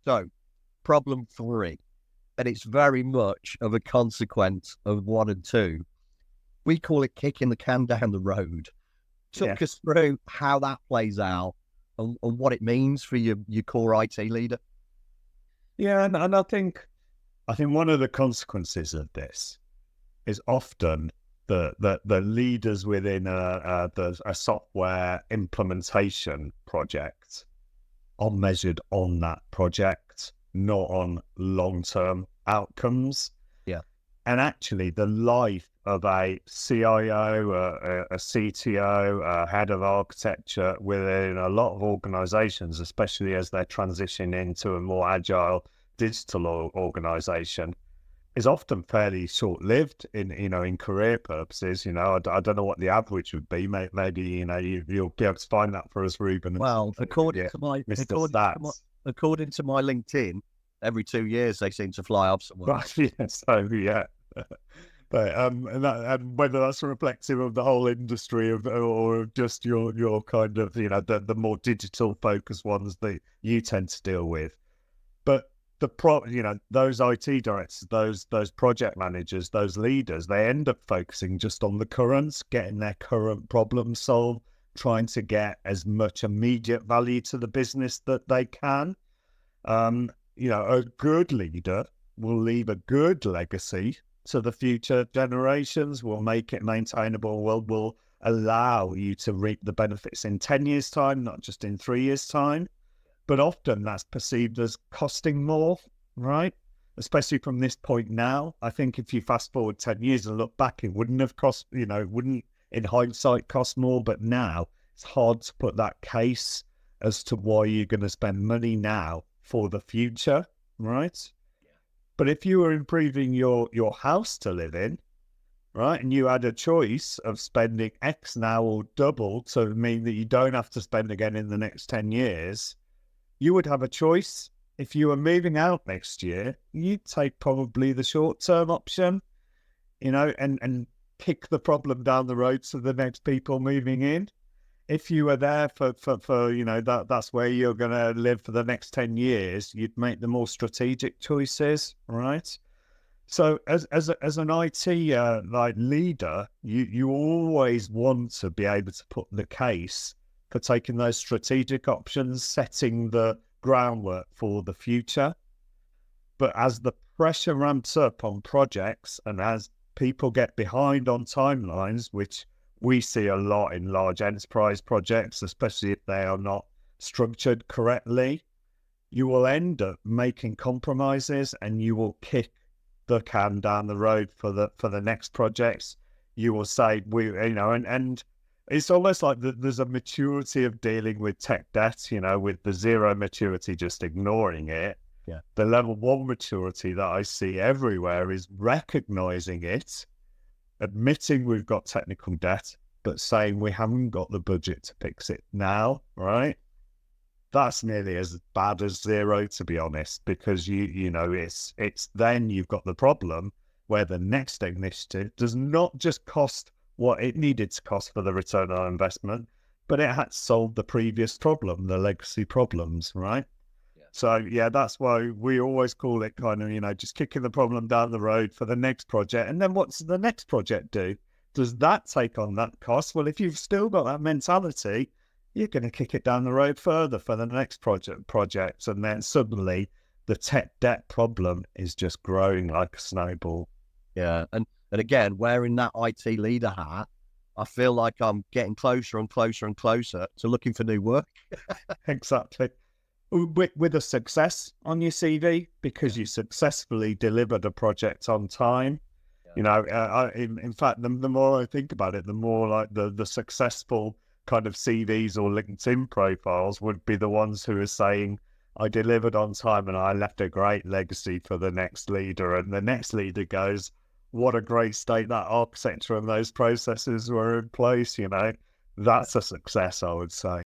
So, problem 3, and it's very much of a consequence of 1 and 2. We call it kicking the can down the road. Yeah. Talk us through how that plays out and what it means for your core IT leader. Yeah, and I think one of the consequences of this is often the leaders within a software implementation project are measured on that project, not on long-term outcomes. Yeah. And actually, the life of a CIO, a CTO, a head of architecture within a lot of organizations, especially as they're transitioning into a more agile digital organization, is often fairly short-lived in career purposes. I don't know what the average would be. Maybe you'll be able to find that for us, Reuben. Well, according to my LinkedIn, every 2 years they seem to fly off somewhere. Right, yeah, so yeah. But and whether that's reflective of the whole industry or just your kind of the more digital focused ones that you tend to deal with, but those IT directors, those project managers, those leaders, they end up focusing just on the current, getting their current problem solved, trying to get as much immediate value to the business that they can. A good leader will leave a good legacy to the future generations, will make it maintainable, will allow you to reap the benefits in 10 years' time, not just in 3 years' time. But often that's perceived as costing more, right? Especially from this point now. I think if you fast forward 10 years and look back, it wouldn't have cost, it wouldn't in hindsight cost more. But now it's hard to put that case as to why you're going to spend money now for the future, right? Yeah. But if you were improving your house to live in, right, and you had a choice of spending X now or double to mean that you don't have to spend again in the next 10 years, you would have a choice. If you were moving out next year, you'd take probably the short-term option, and kick the problem down the road to the next people moving in. If you were there for that's where you're going to live for the next 10 years, you'd make the more strategic choices, right? So as an IT leader, you always want to be able to put the case for taking those strategic options, setting the groundwork for the future. But as the pressure ramps up on projects and as people get behind on timelines, which we see a lot in large enterprise projects, especially if they are not structured correctly, you will end up making compromises and you will kick the can down the road for the next projects. You will say, and it's almost like there's a maturity of dealing with tech debt, with the zero maturity, just ignoring it. Yeah. The level 1 maturity that I see everywhere is recognizing it, admitting we've got technical debt, but saying we haven't got the budget to fix it now, right? That's nearly as bad as zero, to be honest, because it's then you've got the problem where the next initiative does not just cost what it needed to cost for the return on investment, but it had solved the previous problem, the legacy problems, right? Yeah. So yeah, that's why we always call it kind of, just kicking the problem down the road for the next project. And then what's the next project do? Does that take on that cost? Well, if you've still got that mentality, you're going to kick it down the road further for the next project. And then suddenly the tech debt problem is just growing like a snowball. Yeah. And again, wearing that IT leader hat, I feel like I'm getting closer and closer and closer to looking for new work. Exactly. With a success on your CV, because you successfully delivered a project on time. Yeah. In fact, the more I think about it, the more like the successful kind of CVs or LinkedIn profiles would be the ones who are saying, I delivered on time and I left a great legacy for the next leader. And the next leader goes, what a great state that architecture and those processes were in place, That's a success, I would say.